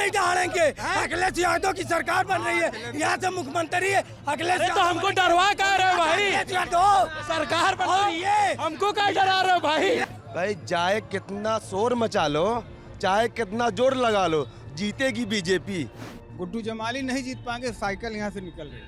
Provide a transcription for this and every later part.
नहीं दहाड़ेंगे। अखिलेश यादव की सरकार बन रही है, यहाँ से मुख्यमंत्री है अखिलेश। तो हमको डरवा कह रहे हो भाई? सरकार बन रही है, हमको क्या डरा रहे हो भाई? भाई चाहे कितना शोर मचा लो, चाहे कितना जोर लगा लो, जीतेगी बीजेपी। गुड्डू जमाली नहीं जीत पाएंगे, साइकिल यहाँ से निकल रही,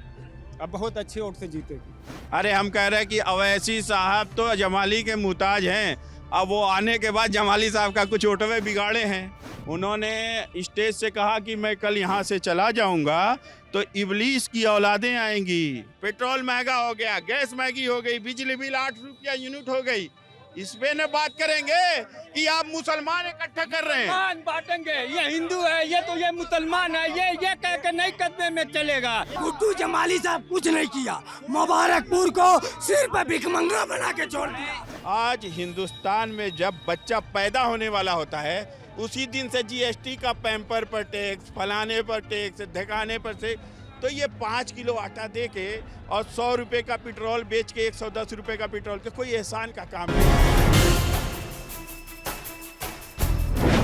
अब बहुत अच्छे वोट से जीतेगी। अरे हम कह रहे हैं कि अवैसी साहब तो जमाली के मुताज हैं, अब वो आने के बाद जमाली साहब का कुछ वोटवे बिगाड़े हैं। उन्होंने स्टेज से कहा कि मैं कल यहाँ से चला जाऊँगा तो इबलीस की औलादें आएंगी। पेट्रोल महंगा हो गया, गैस महंगी हो गई, बिजली बिल 8 रुपया यूनिट हो गई। इस पे न बात करेंगे कि आप मुसलमान इकट्ठा कर रहे हैं, बांटेंगे, ये हिंदू है, ये मुसलमान है, ये कह के नहीं कदमे में चलेगा। गुड्डू जमाली साहब कुछ नहीं किया, मुबारकपुर को सिर्फ भिखमंगा बना के छोड़ दिया। आज हिंदुस्तान में जब बच्चा पैदा होने वाला होता है उसी दिन से जीएसटी का पैम्पर पर टैक्स, फलाने पर टैक्स, ढकाने पर से, तो ये 5 किलो आटा दे के और 100 रुपये का पेट्रोल बेच के 110 रुपये का पेट्रोल के कोई एहसान का काम नहीं।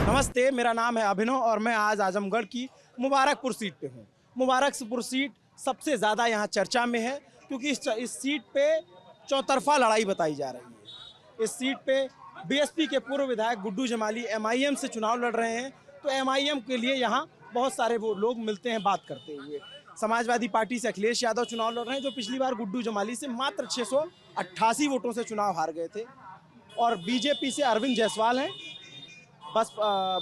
नमस्ते, मेरा नाम है अभिनव और मैं आज आजमगढ़ की मुबारकपुर सीट पे हूँ। मुबारकपुर सीट सबसे ज़्यादा यहाँ चर्चा में है क्योंकि इस सीट पे चौतरफा लड़ाई बताई जा रही है। इस सीट पे बीएसपी के पूर्व विधायक गुड्डू जमाली एमआईएम से चुनाव लड़ रहे हैं, तो एमआईएम के लिए यहाँ बहुत सारे वो लोग मिलते हैं बात करते हुए। समाजवादी पार्टी से अखिलेश यादव चुनाव लड़ रहे हैं जो पिछली बार गुड्डू जमाली से मात्र 688 वोटों से चुनाव हार गए थे, और बीजेपी से अरविंद जायसवाल हैं,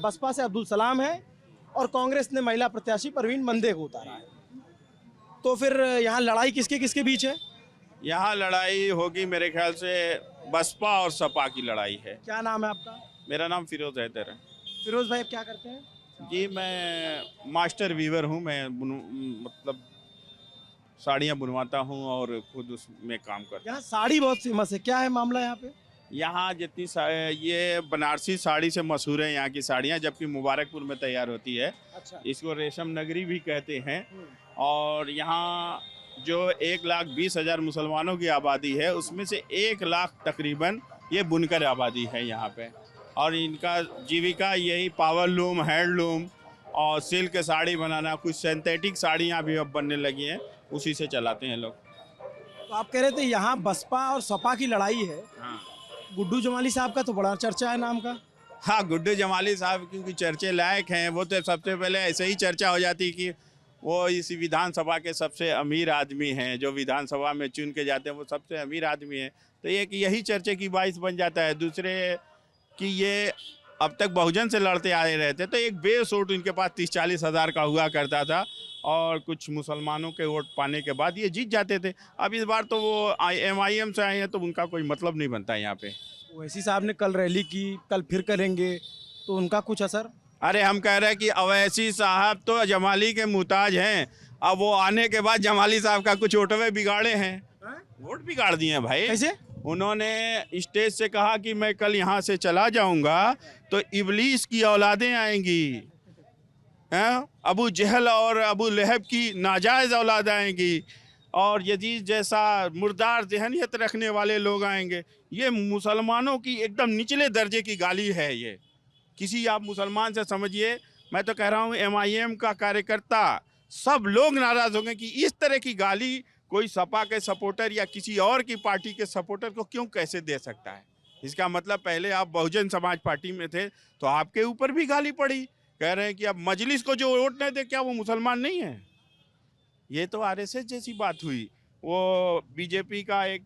बसपा से अब्दुल सलाम है, और कांग्रेस ने महिला प्रत्याशी परवीन मंदे को उतारा है। तो फिर यहाँ लड़ाई किसके किसके बीच है? यहाँ लड़ाई होगी मेरे ख्याल से बसपा और सपा की लड़ाई है। क्या नाम है आपका? मेरा नाम फिरोज हैदर है। फिरोज भाई, आप क्या करते हैं? जी मैं मास्टर वीवर हूँ, मैं मतलब साड़ियाँ बुनवाता हूँ और खुद उसमें काम करता हूँ। यहाँ साड़ी बहुत फेमस है, क्या है मामला यहाँ पे? यहाँ जितनी ये बनारसी साड़ी से मशहूर है यहाँ की साड़ियाँ, जबकि मुबारकपुर में तैयार होती है। अच्छा। इसको रेशम नगरी भी कहते हैं। और यहाँ जो 1,20,000 मुसलमानों की आबादी है उसमें से 1 लाख तकरीबन ये बुनकर आबादी है यहाँ पे, और इनका जीविका यही पावरलूम, हैंडलूम और सिल्क साड़ी बनाना, कुछ सिंथेटिक साड़ियाँ भी अब बनने लगी हैं, उसी से चलाते हैं लोग। तो आप कह रहे थे यहाँ बसपा और सपा की लड़ाई है। हाँ, गुड्डू जमाली साहब का तो बड़ा चर्चा है नाम का। हाँ, गुड्डू जमाली साहब क्योंकि चर्चे लायक हैं, वो तो सबसे पहले ऐसे ही चर्चा हो जाती कि वो इस विधानसभा के सबसे अमीर आदमी हैं, जो विधानसभा में चुन के जाते हैं वो सबसे अमीर आदमी हैं, तो ये कि यही चर्चे की बाइस बन जाता है। दूसरे कि ये अब तक बहुजन से लड़ते आए रहे थे, तो एक बेस वोट इनके पास 30-40 हज़ार का हुआ करता था, और कुछ मुसलमानों के वोट पाने के बाद ये जीत जाते थे। अब इस बार तो वो एमआईएम से आए हैं तो उनका कोई मतलब नहीं बनता यहाँ पे। ओवैसी साहब ने कल रैली की, कल फिर करेंगे, तो उनका कुछ असर? अरे हम कह रहे हैं कि अवैसी साहब तो जमाली के मुताज हैं, अब वो आने के बाद जमाली साहब का कुछ वोटवे बिगाड़े हैं, वोट बिगाड़ दिए हैं भाई। कैसे? उन्होंने स्टेज से कहा कि मैं कल यहाँ से चला जाऊँगा तो इबलीस की औलादें आएंगी, हैं, अबू जहल और अबू लहब की नाजायज़ औलाद आएंगी, और यजीद जैसा मुर्दार जहनियत रखने वाले लोग आएंगे। ये मुसलमानों की एकदम निचले दर्जे की गाली है। ये किसी आप मुसलमान से समझिए, मैं तो कह रहा हूँ एमआईएम का कार्यकर्ता सब लोग नाराज़ होंगे कि इस तरह की गाली कोई सपा के सपोर्टर या किसी और की पार्टी के सपोर्टर को क्यों कैसे दे सकता है। इसका मतलब पहले आप बहुजन समाज पार्टी में थे तो आपके ऊपर भी गाली पड़ी। कह रहे हैं कि अब मजलिस को जो वोट नहीं दे, क्या वो मुसलमान नहीं है? ये तो आरएसएस जैसी बात हुई। वो बीजेपी का एक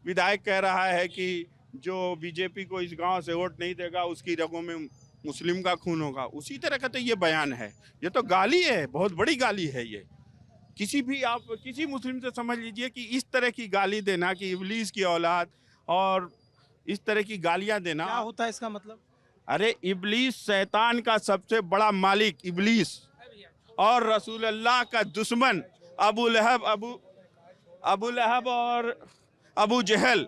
विधायक कह रहा है कि जो बीजेपी को इस गांव से वोट नहीं देगा उसकी रगों में मुस्लिम का खून होगा। उसी तरह का तो ये बयान है, ये तो गाली है, बहुत बड़ी गाली है ये। किसी भी आप किसी मुस्लिम से समझ लीजिए कि इस तरह की गाली देना कि इबलीस की औलाद और इस तरह की गालियां देना, क्या होता है इसका मतलब? अरे इबलीस शैतान का सबसे बड़ा मालिक इबलीस, और रसूल अल्लाह का दुश्मन अबू लहब और अबू जहल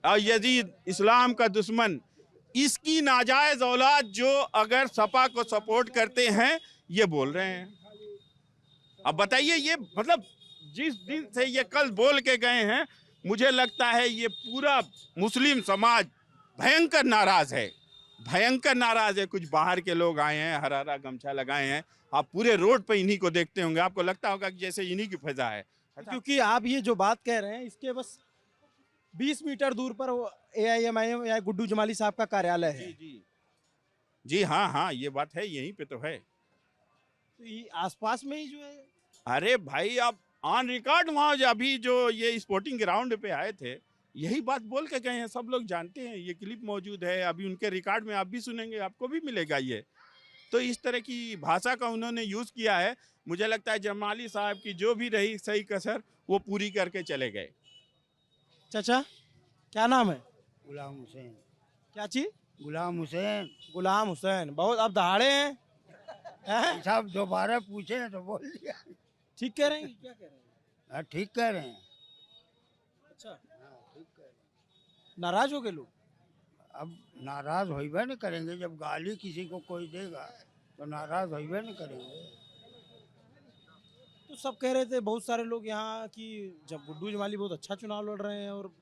और यजीद इस्लाम का दुश्मन, इसकी नाजायज़ औलाद जो अगर सपा को सपोर्ट करते हैं ये बोल रहे हैं। अब बताइए, ये मतलब जिस दिन से ये कल बोल के गए हैं, मुझे लगता है ये पूरा मुस्लिम समाज भयंकर नाराज है। भयंकर नाराज है। कुछ बाहर के लोग आए हैं, हरा हरा गमछा लगाए हैं, आप पूरे रोड पे इन्हीं को देखते होंगे, आपको लगता होगा कि जैसे इन्हीं की फजा है। क्योंकि आप ये जो बात कह रहे हैं इसके बस 20 मीटर दूर पर AIMIM या गुड्डू जमाली साहब का कार्यालय है। जी हाँ हाँ, ये बात है, यहीं पे तो है। तो ये आसपास में ही जो है। अरे भाई, आप ऑन रिकॉर्ड वहाँ अभी जो ये स्पोर्टिंग ग्राउंड पे आए थे, यही बात बोल के गए हैं, सब लोग जानते हैं, ये क्लिप मौजूद है, अभी उनके रिकॉर्ड में आप भी सुनेंगे, आपको भी मिलेगा ये। तो इस तरह की भाषा का उन्होंने यूज़ किया है। मुझे लगता है जमाली साहब की जो भी रही सही कसर वो पूरी करके चले गए। चाचा क्या नाम है? गुलाम हुसैन। क्या चीज? गुलाम हुसैन। गुलाम हुसैन। बहुत अब दहाड़े हैं। साहब दोबारा पूछे तो बोल दिया। ठीक कह रहे हैं कि क्या कह रहे हैं? हाँ, ठीक कह रहे हैं। अच्छा, हाँ, ठीक कह रहे हैं। नाराज हो गए लोग? अब नाराज होइबे नहीं करेंगे, जब गाली किसी को कोई देगा तो नाराज होइबे नहीं करेंगे। तो सब कह रहे थे बहुत सारे लोग यहाँ कि जब गुड्डू जमाली बहुत अच्छा चुनाव लड़ रहे हैं, और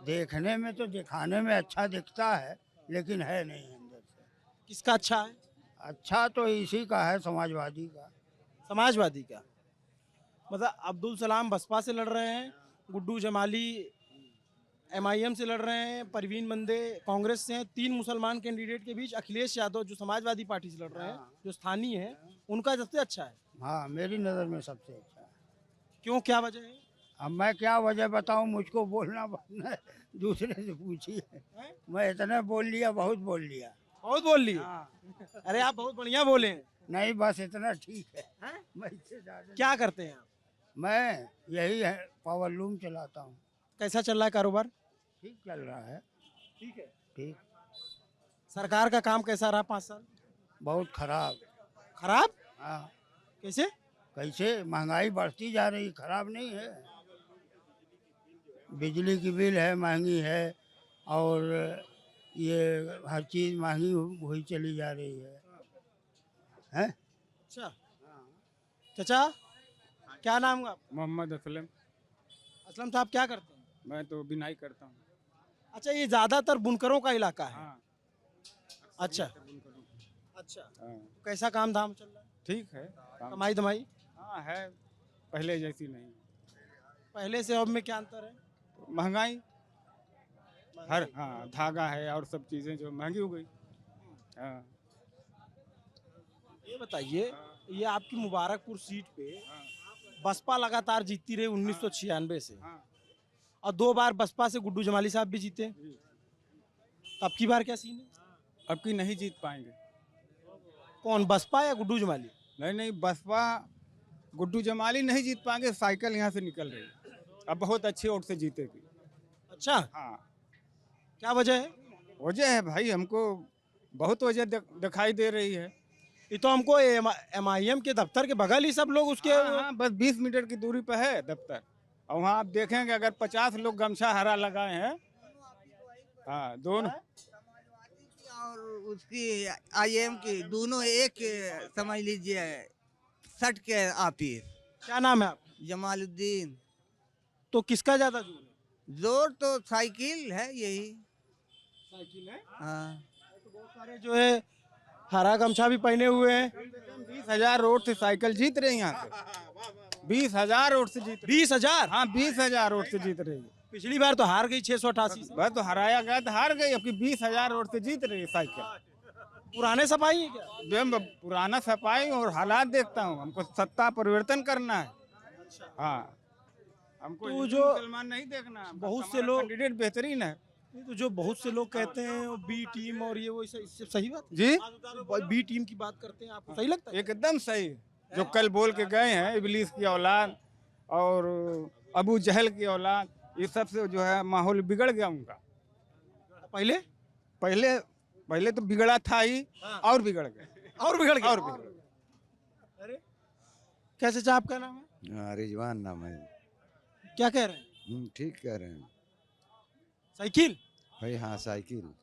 देखने में तो दिखाने में अच्छा दिखता है, लेकिन है नहीं अंदर से। किसका अच्छा है? अच्छा तो इसी का है, समाजवादी का। समाजवादी का मतलब अब्दुल सलाम बसपा से लड़ रहे हैं, गुड्डू जमाली MIM से लड़ रहे हैं, परवीन बंदे कांग्रेस से हैं। 3 मुसलमान कैंडिडेट के बीच अखिलेश यादव जो समाजवादी पार्टी से लड़ रहे हैं, जो स्थानीय है, उनका सबसे अच्छा है। हाँ, मेरी नज़र में सबसे अच्छा है। क्यों, क्या वजह है? अब मैं क्या वजह बताऊं, मुझको बोलना बनना है, दूसरे से पूछिए। मैं इतना बोल लिया, बहुत बोल लिया। बहुत बोल लिए? हाँ। अरे आप बहुत बढ़िया बोले हैं। नहीं, बस इतना ठीक है। मैं इससे ज़्यादा क्या करते हैं आप? मैं यही है, पावर लूम चलाता हूँ। कैसा चल रहा है कारोबार? ठीक चल रहा है। ठीक है। ठीक। सरकार का काम कैसा रहा 5 साल? बहुत खराब। खराब? हाँ। कैसे? कैसे? महंगाई बढ़ती जा रही, खराब नहीं है। बिजली की बिल है, महंगी है, और ये हर चीज़ महंगी हुई चली जा रही है। हैं? अच्छा चाचा क्या नाम है आपका? मोहम्मद असलम। असलम साहब क्या करते हैं? मैं तो बिनाई करता हूँ। अच्छा, ये ज्यादातर बुनकरों का इलाका है। हाँ। अच्छा करूँ। अच्छा, हाँ, कैसा काम धाम चल रहा है? ठीक है काम। कमाई धमाई हाँ है, पहले जैसी नहीं। पहले से अब में क्या अंतर है? महंगाई हर, हाँ, धागा है और सब चीज़ें जो महंगी हो गई। हाँ। ये बताइए, ये आपकी मुबारकपुर सीट पे बसपा लगातार जीतती रही 1996 से, हाँ। और 2 बार बसपा से गुड्डू जमाली साहब भी जीते। अब की बार क्या सीन है? अब की नहीं जीत पाएंगे। कौन, बसपा या गुड्डू जमाली? नहीं, बसपा गुड्डू जमाली नहीं जीत पाएंगे, साइकिल यहाँ से निकल रही है। अब बहुत अच्छे वोट से जीतेगी। अच्छा, हाँ। क्या वजह है? वजह है भाई, हमको बहुत वजह दिखाई दे रही है। ये तो हमको MIM के दफ्तर के बगल ही सब लोग उसके हाँ, बस 20 मीटर की दूरी पर है दफ्तर, और वहाँ आप देखेंगे अगर 50 लोग गमछा हरा लगाए हैं। हाँ, दोनों और उसकी IM की दोनों एक समझ लीजिए, सट के ऑफिस। क्या नाम है आप? जमालुद्दीन। तो किसका ज्यादा जोर है? जोर तो साइकिल है, यही साइकिल है। हाँ। तो बहुत सारे जो है हरा गमछा भी पहने हुए हैं। 20,000 वोट से साइकिल जीत रही है यहाँ से। 20,000 वोट से जीत रही। 20,000? हाँ, 20,000 वोट से जीत रही है। पिछली बार तो हार गई 688 से। बस तो हराया गया तो हार गई, अब की 20,000 वोट से जीत रही है साइकिल। पुराने सपाई है क्या? मैं पुराना सफाई और हालात देखता हूँ, हमको सत्ता परिवर्तन करना है। हाँ, हमको तो हिंदू जो मुसलमान नहीं देखना, बहुत से लोग कैंडिडेट बेहतरीन है। तो जो बहुत से लोग कहते हैं वो B टीम और ये वो, इससे सही बात है? जी, B टीम की बात करते हैं, आपको सही लगता है? एकदम सही। जो कल बोल के गए हैं इबलीस की औलाद और अबू जहल की औलाद, ये सब से जो है माहौल बिगड़ गया उनका। पहले पहले तो बिगड़ा था ही, और बिगड़ गया, और बिगड़ गया। और बिगड़ गया। अरे कैसे चाचा आपका नाम है? रिजवान नाम है। क्या कह रहे हैं? ठीक कह रहे हैं साइकिल भाई। हाँ, साइकिल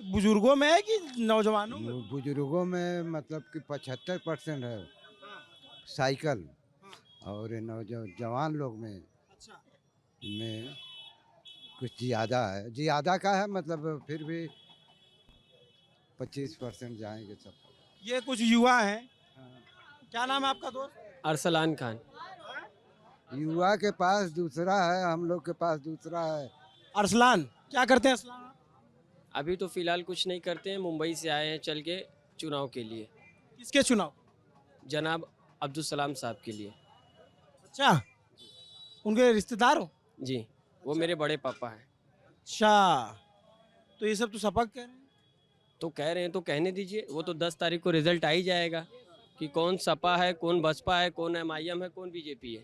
बुजुर्गों में है कि नौजवानों में? बुजुर्गों में मतलब कि 75% है साइकिल, और नौजवान लोग में अच्छा, में कुछ ज़्यादा है, ज़्यादा का है मतलब फिर भी 25% जाएंगे सब। ये कुछ युवा हैं। क्या नाम है आपका दोस्त? अरसलान खान। युवा के पास दूसरा है, हम लोग के पास दूसरा है। अरसलान क्या करते हैं अरसलान? अभी तो फिलहाल कुछ नहीं करते हैं, मुंबई से आए हैं चल के चुनाव के लिए, किसके चुनाव? जनाब अब्दुल सलाम साहब के लिए। अच्छा, उनके रिश्तेदार हो? जी, वो मेरे बड़े पापा हैं। अच्छा, तो ये सब तो सपा कह रहे हैं। तो कह रहे हैं तो कहने दीजिए, वो तो 10 तारीख को रिजल्ट आ ही जाएगा कि कौन सपा है, कौन बसपा है, कौन MIM है, कौन बीजेपी है।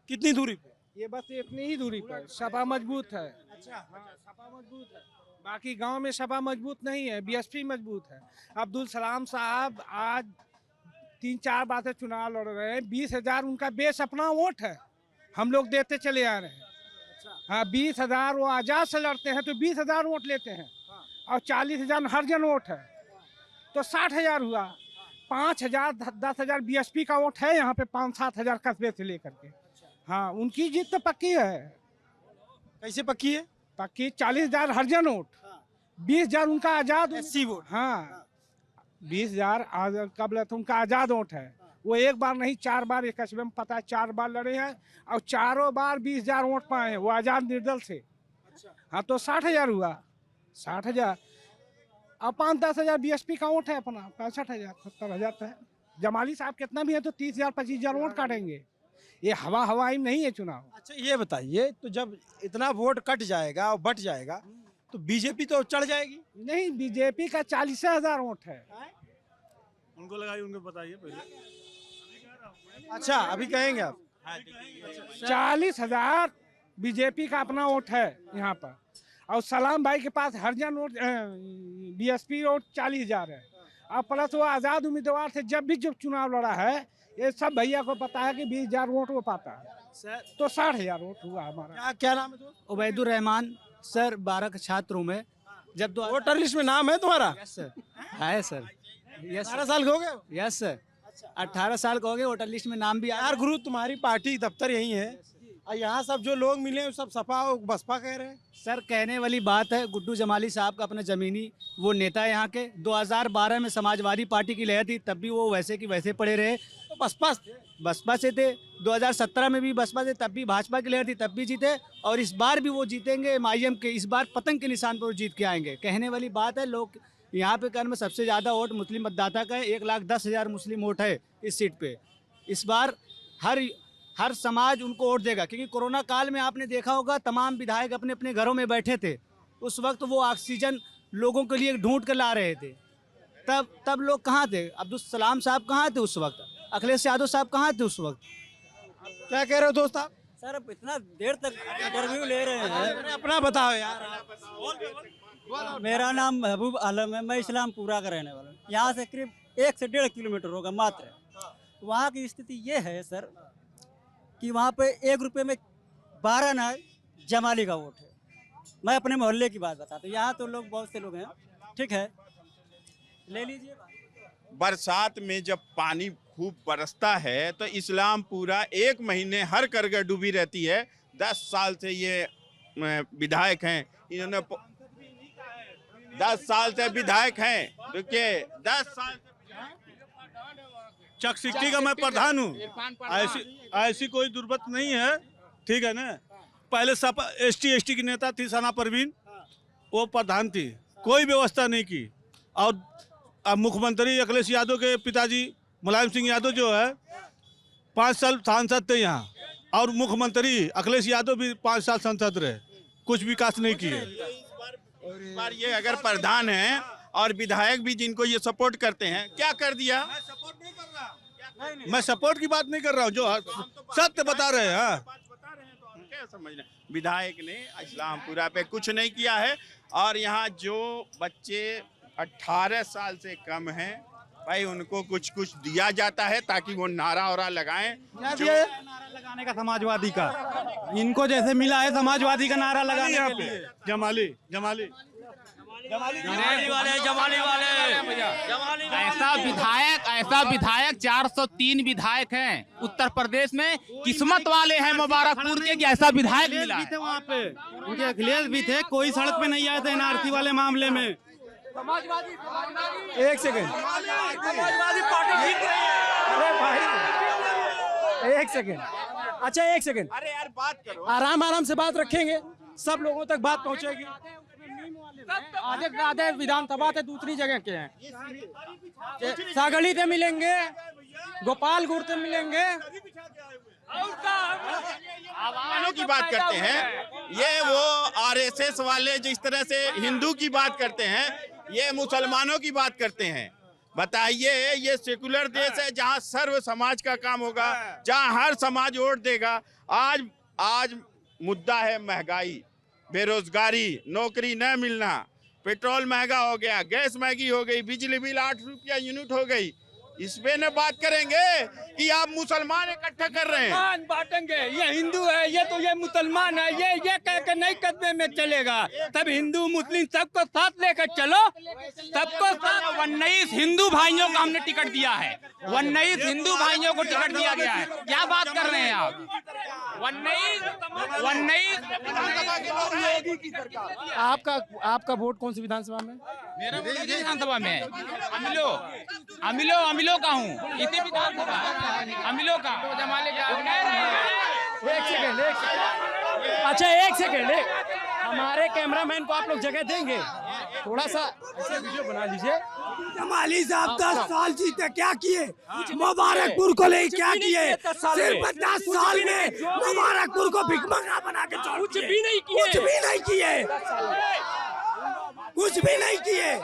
कितनी दूरी पे? ये बस इतनी ही दूरी पर सपा मजबूत है। अच्छा, सपा मजबूत है, बाकी गांव में सपा मजबूत नहीं है, BSP मजबूत है। अब्दुल सलाम साहब आज 3-4 बार से चुनाव लड़ रहे हैं, 20,000 उनका बेस अपना वोट है, हम लोग देते चले आ रहे हैं। हाँ, 20,000 वो आजाद से लड़ते हैं तो 20,000 वोट लेते हैं और 40,000 हरिजन वोट है तो 60,000 हुआ। 5,000 10,000 BSP का वोट है यहाँ पे, 5-7 हजार कस्बे से लेकर के। हाँ, उनकी जीत तो पक्की है। कैसे पक्की है? पक्की 40,000 हरिजन वोट, 20,000 उनका आजाद SC वोट। हाँ, 20,000 कबल तो उनका आजाद वोट है। वो एक बार नहीं 4 बार, एक कस्बे में पता है 4 बार लड़े हैं और चारों बार 20,000 वोट पाए हैं वो आजाद निर्दल से। हाँ, तो 60,000 हुआ, 60,000 और 5-10 हजार BSP का वोट है अपना, 65,000 70,000 है। जमाली साहब कितना भी है तो 30,000 25,000 वोट काटेंगे। ये हवाई नहीं है चुनाव। अच्छा, ये बताइए, तो जब इतना वोट कट जाएगा और बट जाएगा तो बीजेपी तो चढ़ जाएगी? नहीं, बीजेपी का 40,000 वोट है। उनको लगाइए, उनको बताइए पहले। अच्छा, अभी कहेंगे आप? 40,000 बीजेपी का अपना वोट है यहाँ पर और सलाम भाई के पास हरिजन वोट BSP वोट 40,000 है और प्लस वो आज़ाद उम्मीदवार से जब भी जब चुनाव लड़ा है ये सब भैया को पता है कि 20,000 वोट वो पाता है, तो 60,000 वोट हुआ हमारा। क्या नाम है दोस्त? उबैदुर रहमान सर, 12 के छात्र हूँ मैं। जब वोटर लिस्ट में नाम है तुम्हारा? यस सर, है सर। यस 18 साल के हो गए? यस सर, 18 साल का हो गए, वोटर लिस्ट में नाम भी यार गुरु, तुम्हारी पार्टी दफ्तर यही है और यहाँ सब जो लोग मिले सब सपा और बसपा कह रहे हैं। सर, कहने वाली बात है, गुड्डू जमाली साहब का अपना जमीनी वो नेता है यहाँ के। 2012 में समाजवादी पार्टी की लहर थी, तब भी वो वैसे की वैसे पड़े रहे, तो बसपा से थे। 2017 में भी बसपा से, तब भी भाजपा की लहर थी, तब भी जीते और इस बार भी वो जीतेंगे MIM के। इस बार पतंग के निशान पर वो जीत के आएंगे। कहने वाली बात है, लोग यहाँ पे कर्म में सबसे ज़्यादा वोट मुस्लिम मतदाता का है, 1,10,000 मुस्लिम वोट है इस सीट पे। इस बार हर समाज उनको वोट देगा, क्योंकि कोरोना काल में आपने देखा होगा तमाम विधायक अपने अपने घरों में बैठे थे। उस वक्त वो ऑक्सीजन लोगों के लिए ढूंढ कर ला रहे थे। तब लोग कहाँ थे? अब्दुल सलाम साहब कहाँ थे उस वक्त? अखिलेश यादव साहब कहाँ थे उस वक्त? क्या कह रहे हो दोस्त आप? सर, अब इतना देर तक इंटरव्यू ले रहे हैं। अपना बताओ यार। मेरा नाम महबूब आलम है, मैं इस्लामपुरा का रहने वाला हूँ। यहाँ से करीब 1 से 1.5 किलोमीटर होगा मात्र। वहाँ की स्थिति ये है सर कि वहाँ पे 1 रुपये में 12 ना जमाली का वोट है। मैं अपने मोहल्ले की बात बताता हूँ, यहाँ तो लोग बहुत से लोग हैं, ठीक है, ले लीजिए। बरसात में जब पानी खूब बरसता है तो इस्लामपुरा 1 महीने हर करगर डूबी रहती है। 10 साल से ये विधायक हैं, इन्होंने 10 साल से विधायक हैं। देखिए 10 साल चक सिटी का मैं प्रधान हूँ। ऐसी कोई दुर्बत नहीं है, ठीक है ना। पहले सपा ST की नेता थी सना परवीन, वो प्रधान थी, कोई व्यवस्था नहीं की। और अब मुख्यमंत्री अखिलेश यादव के पिताजी मुलायम सिंह यादव जो है 5 साल सांसद थे यहाँ, और मुख्यमंत्री अखिलेश यादव भी 5 साल सांसद रहे, कुछ विकास नहीं किए। इस बार ये अगर प्रधान हैं और विधायक भी जिनको ये सपोर्ट करते हैं, क्या कर दिया? मैं सपोर्ट की बात नहीं कर रहा हूँ, जो सत्य बता रहे हैं। क्या समझना, विधायक ने इस्लामपुरा पे कुछ नहीं किया है। और यहाँ जो बच्चे 18 साल से कम हैं, भाई उनको कुछ दिया जाता है ताकि वो नारा वारा लगाएं। नारा लगाने का समाजवादी का, इनको जैसे मिला है समाजवादी का नारा लगाने के लिए। जमाली जमाली वाले ऐसा विधायक 403 विधायक हैं उत्तर प्रदेश में। किस्मत वाले हैं मुबारकपुर के कि ऐसा विधायक मिला है। वहाँ पे उनके अखिलेश भी थे, कोई सड़क पे नहीं आए थे एनआरसी वाले मामले में। एक सेकंड, समाजवादी पार्टी जीत गई है। अरे भाई एक सेकंड, अच्छा एक सेकंड, अरे यार बात करो, आराम से बात रखेंगे, सब लोगों तक बात पहुंचेगी। आधे आधे विधानसभा से दूसरी जगह के हैं, सागली से मिलेंगे, गोपालपुर से मिलेंगे। मुसलमानों की बात करते हैं, ये वो आरएसएस वाले जिस तरह से हिंदू की बात करते हैं, ये मुसलमानों की बात करते हैं। बताइए, ये सेकुलर देश है जहां सर्व समाज का काम होगा, जहां हर समाज वोट देगा। आज मुद्दा है महंगाई, बेरोजगारी, नौकरी न मिलना, पेट्रोल महंगा हो गया, गैस महंगी हो गई, बिजली बिल 8 रुपया यूनिट हो गई। इस पे न बात करेंगे कि आप मुसलमान इकट्ठा कर रहे हैं। बांटेंगे, ये हिंदू है, ये मुसलमान है, ये कह के नहीं कदमे में चलेगा। सब हिंदू मुस्लिम सबको साथ लेकर चलो, सबको साथ। 19 हिंदू भाइयों को हमने टिकट दिया है, 19 हिंदू भाइयों को टिकट दिया गया है। क्या बात कर रहे हैं आप? 19 आपका वोट कौन सी विधानसभा में? मेरा विधानसभा में अमिलो का हूँ, इसी विधानसभा अमिलो का जमाले का। एक सेकंड, अच्छा एक सेकंड, हमारे कैमरामैन को आप लोग जगह देंगे? थोड़ा सा ऐसे वीडियो बना लीजिए। जमाली साहब 10 साल जीते, क्या किए? मुबारकपुर को ले क्या किए? सिर्फ 10 साल में मुबारकपुर को भिखमंगा बना के छोड़, कुछ भी नहीं किए, कुछ भी नहीं किए।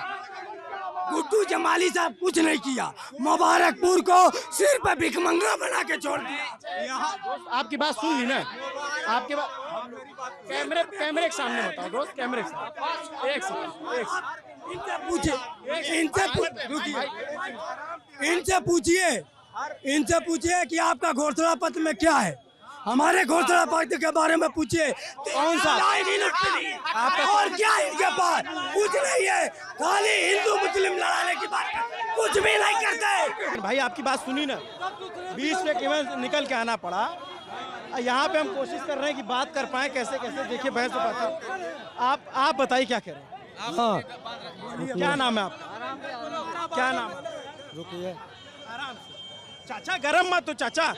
गुड्डू जमाली साहब कुछ नहीं किया, मुबारकपुर को सिर्फ भिखमंगा बना के छोड़ दिया। यहाँ आपकी बात सुन ली ना, आपके बात कैमरे के सामने बताओ दोस्त, कैमरे के सामने। एक सेकंड, इनसे पूछिए कि आपका घोषणा पत्र में क्या है। हमारे घोषणा पत्र के बारे में पूछिए, कौन सा आपका, और क्या इनके पास? कुछ नहीं है, खाली हिंदू मुस्लिम लड़ाने की बात, कुछ भी नहीं करते। भाई आपकी बात सुनी ना, बीच में केवल निकल के आना पड़ा। यहाँ पे हम कोशिश कर रहे हैं कि बात कर पाए, कैसे देखिए बहस हो पाता। आप बताइए क्या कह रहे हैं? हाँ, क्या नाम है आपका? क्या नाम? रुकिए, चाचा गरम मत तो चाचा।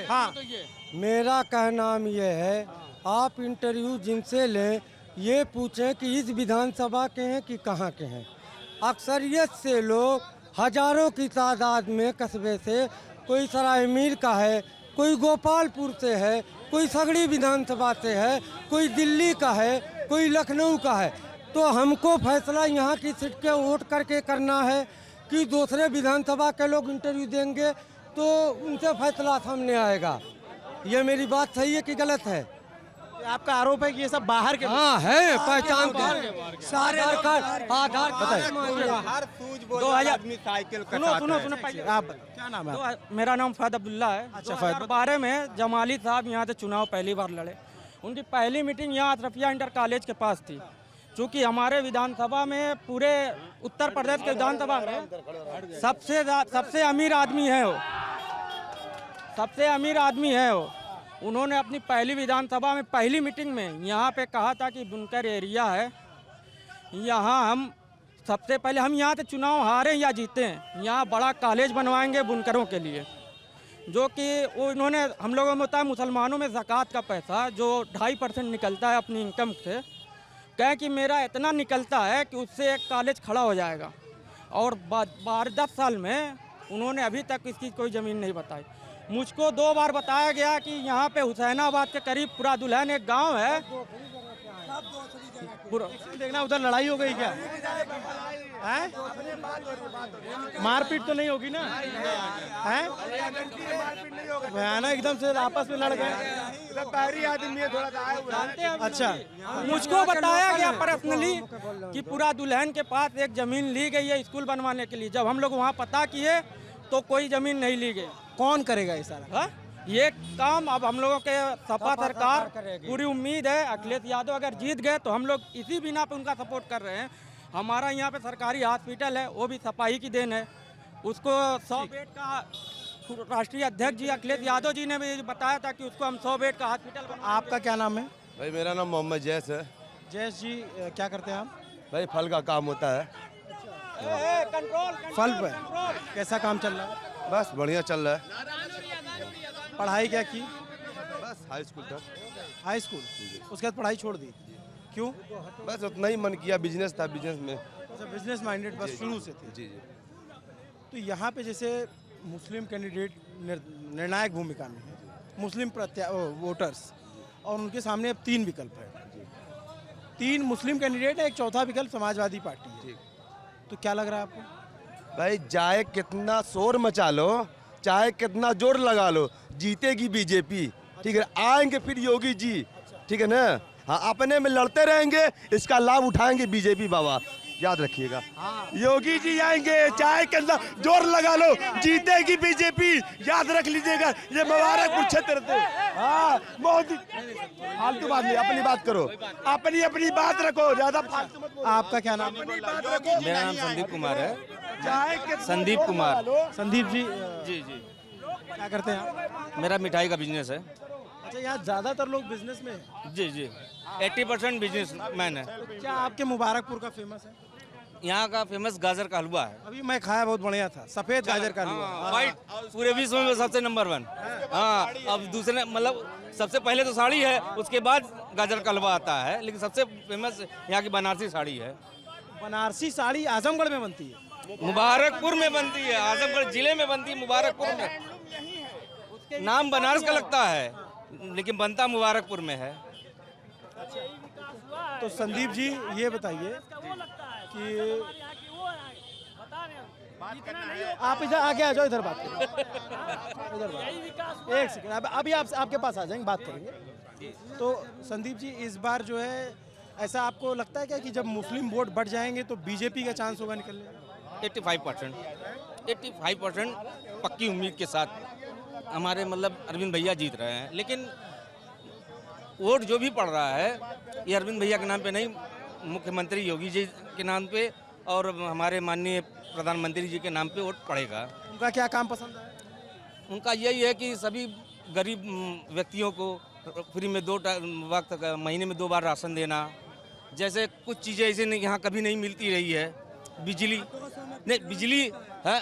हाँ, मेरा कहना ये है, आप इंटरव्यू जिनसे लें ये पूछें कि इस विधानसभा के हैं कि कहाँ के हैं। अक्सरियत से लोग हजारों की तादाद में कस्बे से, कोई सराय मीर का है, कोई गोपालपुर से है, कोई सगड़ी विधानसभा से है, कोई दिल्ली का है, कोई लखनऊ का है। तो हमको फैसला यहाँ की सीट के वोट करके करना है कि दूसरे विधानसभा के लोग इंटरव्यू देंगे तो उनसे फैसला सामने आएगा। ये मेरी बात सही है कि गलत है? आपका आरोप है कि ये सब बाहर के? हाँ है, पहचान सारे आधार बताइए। 2000 आदमी साइकिल सुनो पहले आप क्या नाम है? मेरा नाम फैद अब्दुल्ला है। अच्छा, फैद। 2012 में जमाली साहब यहाँ से चुनाव पहली बार लड़े। उनकी पहली मीटिंग यहाँ अशरफिया इंटर कॉलेज के पास थी। चूँकि हमारे विधानसभा में, पूरे उत्तर प्रदेश के विधानसभा में सबसे अमीर आदमी है वो, सबसे अमीर आदमी है वो। उन्होंने अपनी पहली विधानसभा में पहली मीटिंग में यहाँ पे कहा था कि बुनकर एरिया है, यहाँ हम सबसे पहले, हम यहाँ से चुनाव हारे या जीते, यहाँ बड़ा कॉलेज बनवाएंगे बुनकरों के लिए। जो कि वो इन्होंने, हम लोगों में होता है मुसलमानों में ज़कात का पैसा जो 2.5% निकलता है अपनी इनकम से, कहें कि मेरा इतना निकलता है कि उससे एक कॉलेज खड़ा हो जाएगा। और 10 साल में उन्होंने अभी तक इसकी कोई ज़मीन नहीं बताई। मुझको 2 बार बताया गया कि यहाँ पे हुसैनाबाद के करीब पूरा दुल्हन एक गांव है, देखना उधर लड़ाई हो गई क्या? मारपीट तो नहीं होगी ना? भयानक एकदम से आपस में लड़ गए। बाहरी आदमी है, थोड़ा अच्छा, मुझको बताया गया पर्सनली कि पूरा दुल्हन के पास एक ज़मीन ली गई है स्कूल बनवाने के लिए। जब हम लोग वहाँ पता किए तो कोई ज़मीन नहीं ली गई। कौन करेगा ये सारा? ये काम अब हम लोगों के सपा सरकार, पूरी उम्मीद है अखिलेश यादव अगर जीत गए तो हम लोग इसी बिना पे उनका सपोर्ट कर रहे हैं हमारा यहाँ पे सरकारी हॉस्पिटल है, वो भी सपा ही की देन है। उसको 100 बेड का राष्ट्रीय अध्यक्ष जी अखिलेश यादव जी ने भी बताया था कि उसको हम 100 बेड का हॉस्पिटल। आपका क्या नाम है? भाई मेरा नाम मोहम्मद जैस है। जयेश जी क्या करते हैं आप? भाई फल का काम होता है। फल पे कैसा काम चल रहा है? बस बढ़िया चल रहा है। पढ़ाई क्या की? बस हाई स्कूल तक। हाई स्कूल, उसके बाद पढ़ाई छोड़ दी? क्यों? बस उतना ही मन किया, बिजनेस था, बिजनेस में। अच्छा, बिजनेस माइंडेड बस शुरू से थे। जी जी। तो यहाँ पे जैसे मुस्लिम कैंडिडेट निर्णायक भूमिका में है, मुस्लिम वोटर्स, और उनके सामने अब 3 विकल्प है। 3 मुस्लिम कैंडिडेट है, एक चौथा विकल्प समाजवादी पार्टी है। तो क्या लग रहा है आपको? भाई चाहे कितना शोर मचा लो, चाहे कितना जोर लगा लो, जीतेगी बीजेपी। ठीक है, आएंगे फिर योगी जी। ठीक है ना? हाँ, अपने में लड़ते रहेंगे, इसका लाभ उठाएंगे बीजेपी बाबा, याद रखिएगा। योगी जी आएंगे, चाहे कितना जोर लगा लो, जीतेगी बीजेपी, याद रख लीजिएगा। ये मुबारकपुर क्षेत्र थे। हाँ, बहुत फालतू बात नहीं, अपनी बात करो, अपनी बात रखो, ज्यादा फालतू मत बोलो। आपका क्या नाम है? मेरा नाम संदीप कुमार है। चाहे संदीप कुमार। संदीप जी जी जी। क्या करते हैं आप? मेरा मिठाई का बिजनेस है। अच्छा, यहाँ ज्यादातर लोग बिजनेस में हैं। जी जी, 80% बिजनेस मैन है। क्या आपके मुबारकपुर का फेमस है? यहाँ का फेमस गाजर का हलवा है। अभी मैं खाया, बहुत बढ़िया था, सफेद गाजर का हलवा। हाँ, वाइट, पूरे विश्व में सबसे नंबर 1। हाँ, अब दूसरे मतलब सबसे पहले तो साड़ी है, उसके बाद गाजर का हलवा आता है, लेकिन सबसे फेमस यहाँ की बनारसी साड़ी है। बनारसी साड़ी आजमगढ़ में बनती है? मुबारकपुर में बनती है, आजमगढ़ जिले में बनती है, मुबारकपुर में। नाम बनारस का लगता है, लेकिन बनता मुबारकपुर में है। तो संदीप जी ये बताइए कि आप इधर आगे आ जाओ, इधर बात करें, इधर बात। एक सेकंड, अभी आप आपके पास आ जाएंगे, बात करेंगे। तो संदीप जी, इस बार जो है, ऐसा आपको लगता है क्या कि जब मुस्लिम वोट बढ़ जाएंगे तो बीजेपी का चांस होगा निकलने का? 85% पक्की उम्मीद के साथ हमारे मतलब अरविंद भैया जीत रहे हैं। लेकिन वोट जो भी पड़ रहा है, ये अरविंद भैया के नाम पे नहीं, मुख्यमंत्री योगी जी के नाम पे और हमारे माननीय प्रधानमंत्री जी के नाम पे वोट पड़ेगा। उनका क्या काम पसंद है? उनका यही है कि सभी गरीब व्यक्तियों को फ्री में 2 वक्त महीने में 2 बार राशन देना। जैसे कुछ चीज़ें ऐसे नहीं, यहाँ कभी नहीं मिलती रही है। बिजली नहीं, बिजली है,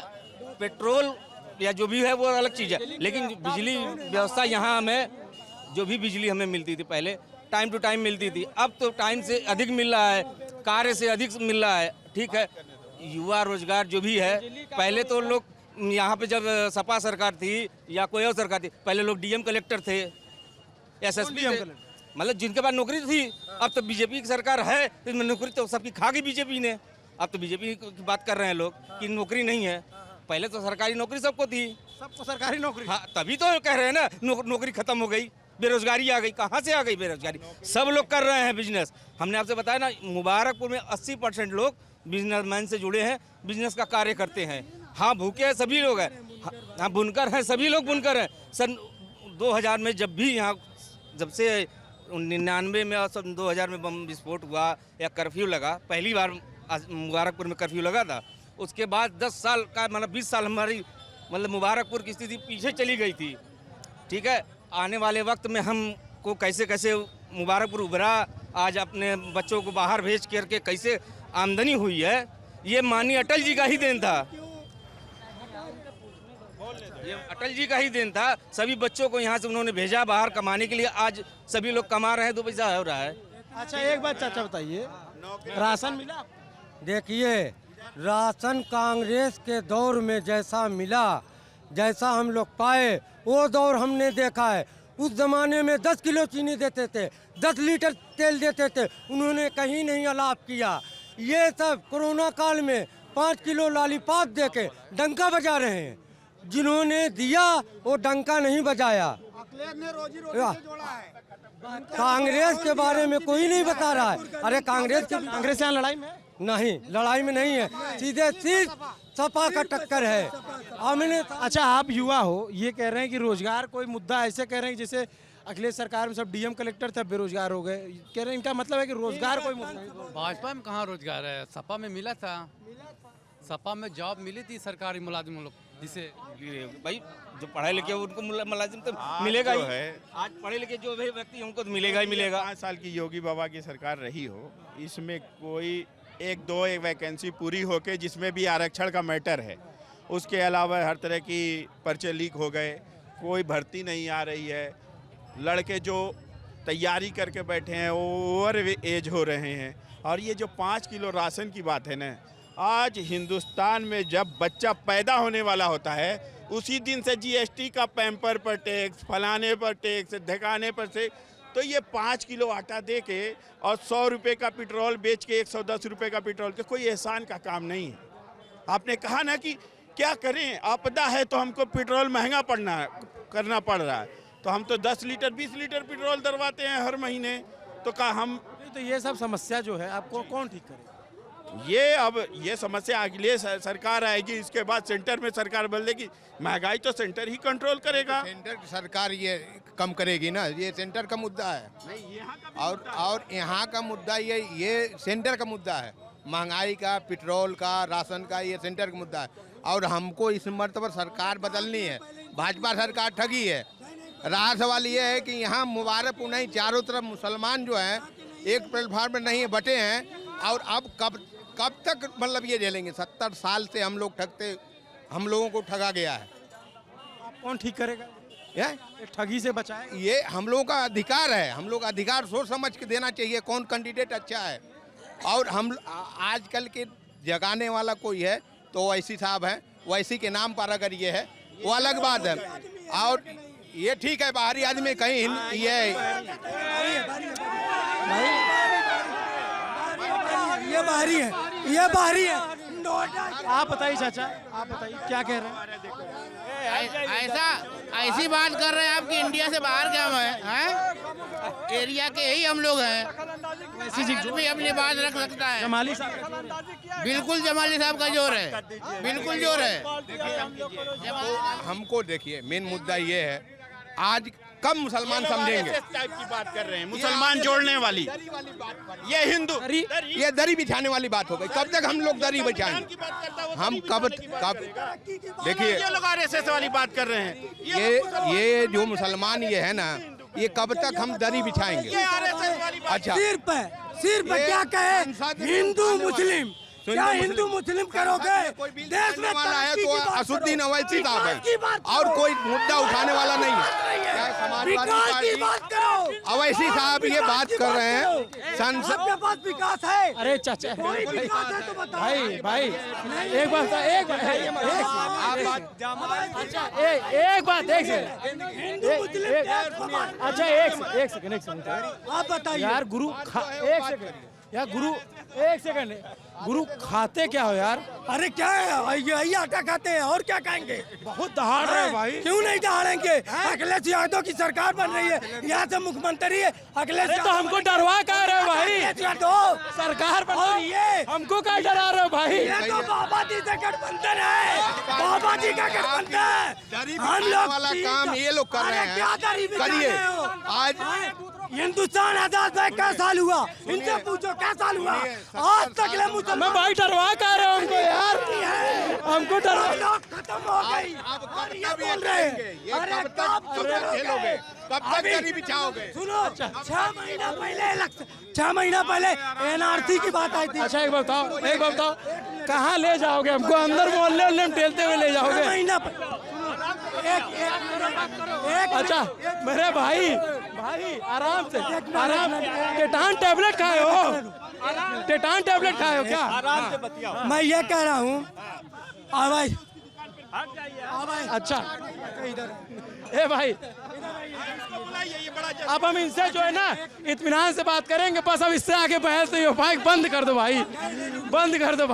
पेट्रोल या जो भी है वो अलग चीज़ है, लेकिन बिजली व्यवस्था यहाँ हमें, जो भी बिजली हमें मिलती थी पहले टाइम टू टाइम मिलती थी, अब तो टाइम से अधिक मिल रहा है, कार्य से अधिक मिल रहा है। ठीक है, युवा रोजगार जो भी है, पहले तो लोग यहाँ पे जब सपा सरकार थी या कोई और सरकार थी, पहले लोग डीएम कलेक्टर थे, एसएसपी थे, मतलब जिनके पास नौकरी थी। अब तो बीजेपी की सरकार है, इसमें नौकरी तो सबकी खा गई बीजेपी ने। अब तो बीजेपी की बात कर रहे हैं लोग कि नौकरी नहीं है। पहले तो सरकारी नौकरी सबको थी, सबको सरकारी नौकरी। हाँ, तभी तो कह रहे हैं ना, नौकरी खत्म हो गई, बेरोजगारी आ गई। कहाँ से आ गई बेरोजगारी? सब लोग कर रहे हैं बिजनेस। हमने आपसे बताया ना, मुबारकपुर में 80% लोग बिजनेसमैन से जुड़े हैं, बिजनेस का कार्य करते हैं। हाँ, भूखे हैं सभी लोग हैं, हाँ बुनकर हैं, सभी लोग बुनकर हैं। सन 2000 में जब भी यहाँ, जब से 99 में और सन 2000 में बम विस्फोट हुआ या कर्फ्यू लगा, पहली बार मुबारकपुर में कर्फ्यू लगा था, उसके बाद 10 साल का मतलब 20 साल हमारी मतलब मुबारकपुर की स्थिति पीछे चली गई थी। ठीक है, आने वाले वक्त में हमको कैसे कैसे मुबारकपुर उभरा, आज अपने बच्चों को बाहर भेज करके कैसे आमदनी हुई है, ये माननीय अटल जी का ही देन था। ये अटल जी का ही देन था। सभी बच्चों को यहाँ से उन्होंने भेजा बाहर कमाने के लिए, आज सभी लोग कमा रहे हैं, 2 पैसा हो रहा है। अच्छा, एक बात चाचा बताइए, राशन मिला? देखिए, राशन कांग्रेस के दौर में जैसा मिला, जैसा हम लोग पाए, वो दौर हमने देखा है। उस ज़माने में 10 किलो चीनी देते थे, 10 लीटर तेल देते थे, उन्होंने कहीं नहीं अलाप किया। ये सब कोरोना काल में 5 किलो लॉलीपॉप देके डंका बजा रहे हैं। जिन्होंने दिया वो डंका नहीं बजाया। कांग्रेस के बारे में कोई नहीं बता रहा है। अरे कांग्रेस यहाँ लड़ाई में नहीं, लड़ाई में नहीं है, सीधे सपा का टक्कर है। हमने अच्छा, आप युवा हो, ये कह रहे हैं कि रोजगार कोई मुद्दा ऐसे कह रहे हैं जैसे अखिलेश सरकार में सब डीएम कलेक्टर थे, बेरोजगार हो गए। कह रहे हैं इनका मतलब है कि रोजगार कोई मुद्दा नहीं। भाजपा में कहाँ रोजगार है, सपा में मिला था, सपा में जॉब मिली थी सरकारी मुलाजिम लोग, जिसे भाई जो पढ़े लिखे उनको मुलाजिम तो मिलेगा ही है। आज पढ़े लिखे जो व्यक्ति उनको तो मिलेगा ही मिलेगा। 5 साल की योगी बाबा की सरकार रही हो, इसमें कोई एक वैकेंसी पूरी होके जिसमें भी आरक्षण का मैटर है, उसके अलावा हर तरह की पर्चे लीक हो गए, कोई भर्ती नहीं आ रही है, लड़के जो तैयारी करके बैठे हैं वो ओवर एज हो रहे हैं। और ये जो 5 किलो राशन की बात है ना, आज हिंदुस्तान में जब बच्चा पैदा होने वाला होता है उसी दिन से जीएसटी का पैम्पर पर टैक्स, फलाने पर टैक्स, ढकाने पर से, तो ये 5 किलो आटा दे के और 100 रुपये का पेट्रोल बेच के 110 रुपये का पेट्रोल, तो कोई एहसान का काम नहीं है। आपने कहा ना कि क्या करें, आपदा है तो हमको पेट्रोल महंगा करना पड़ रहा है, तो हम तो 10 लीटर 20 लीटर पेट्रोल डलवाते हैं हर महीने, तो क्या हम तो ये सब समस्या जो है आपको कौन ठीक करे? ये समस्या अगले सरकार आएगी, इसके बाद सेंटर में सरकार बदलेगी, महंगाई तो सेंटर ही कंट्रोल करेगा। सेंटर की सरकार ये कम करेगी ना, ये सेंटर का मुद्दा है। और यहाँ का मुद्दा ये सेंटर का मुद्दा है, महंगाई का, पेट्रोल का, राशन का, ये सेंटर का मुद्दा है। और हमको इस मर्तबा सरकार बदलनी है। भाजपा सरकार ठगी है। रहा सवाल ये है कि यहाँ मुबारकपुर नहीं, चारों तरफ मुसलमान जो हैं एक प्लेटफार्म पर नहीं बटे हैं। और अब कब तक मतलब ये झेलेंगे? 70 साल से हम लोग ठगते, हम लोगों को ठगा गया है। आप कौन ठीक करेगा ये ठगी से बचाए? ये हम लोगों का अधिकार है, हम लोग अधिकार सोच समझ के देना चाहिए कौन कैंडिडेट अच्छा है। और हम आजकल के जगाने वाला कोई है तो ओवैसी साहब हैं, ओवैसी के नाम पर अगर ये है वो अलग बात है। और ये ठीक है, बाहरी आदमी कहीं ये बाहरी है। आप बताइए चाचा, आप बताइए क्या कह रहे हैं? ऐसी बात कर रहे हैं आप कि इंडिया से बाहर क्या है? एरिया के ही हम लोग हैं, भी अपनी बात रख सकता है। जमाली साहब, बिल्कुल जमाली साहब का जोर है, बिल्कुल जोर है। हमको देखिए मेन मुद्दा ये है, आज कम मुसलमान समझेंगे। टाइप की बात कर रहे हैं, मुसलमान जोड़ने वाली, ये हिंदू, ये दरी बिछाने वाली बात हो गई। कब तक हम लोग दरी बिछाएंगे? हम कब देखिए लोग आरएसएस वाली बात कर रहे हैं। ये जो मुसलमान ये है ना, ये कब तक हम दरी बिछाएंगे? अच्छा, सिर्फ क्या कहे हिंदू मुस्लिम, क्या हिंदू मुस्लिम करोगे? देश में वाला है तो असुद्दीन ओवैसी साहब है, और कोई मुद्दा उठाने वाला नहीं है। समाजवादी पार्टी ओवैसी साहब ये बात कर रहे हैं, संसद के पास विकास है। अरे चाचा भाई एक सेकंड आप बताइए यार। एक सेकंड गुरु खाते क्या हो यार? अरे क्या है, यही आटा खाते हैं और क्या खाएंगे? बहुत दहाड़ रहे भाई। क्यों नहीं दहाड़ेंगे? अखिलेश यादव की सरकार बन रही है, यहाँ से मुख्यमंत्री है अखिलेश। तो हमको डरवा कह रहे हो भाई? सरकार बन रही है, हमको क्या डरा रहे हो भाई? ये तो बाबा जी से गठबंधन है, बाबा जी का गठबंधन। हम लोग वाला काम ये लोग कर रहे हैं, क्या करिए। आज हिंदुस्तान आजाद भाई क्या साल हुआ? इनसे पूछो क्या साल हुआ? आज तक ले मैं भाई डरवा कह रहे हो हमको यार, हमको डरवा खत्म हो गई। बोल रहे हैं कब तक दरी बिछाओगे? सुनो, 6 महीना पहले एनआरसी की बात आई थी। अच्छा एक बताओ कहाँ ले जाओगे हमको? अंदर मोहल्ले में टेलते हुए ले जाओगे? महीना अच्छा मेरे भाई आराम से टेटान टैबलेट खाए हो क्या? आराम से बतियाओ। मैं ये कह रहा हूँ आवाज। अच्छा ए भाई, अब हम इनसे जो है ना इत्मीनान से बात करेंगे, बस अब इससे आगे बहस नहीं हो पाएगी। बंद कर दो भाई, बंद कर दो।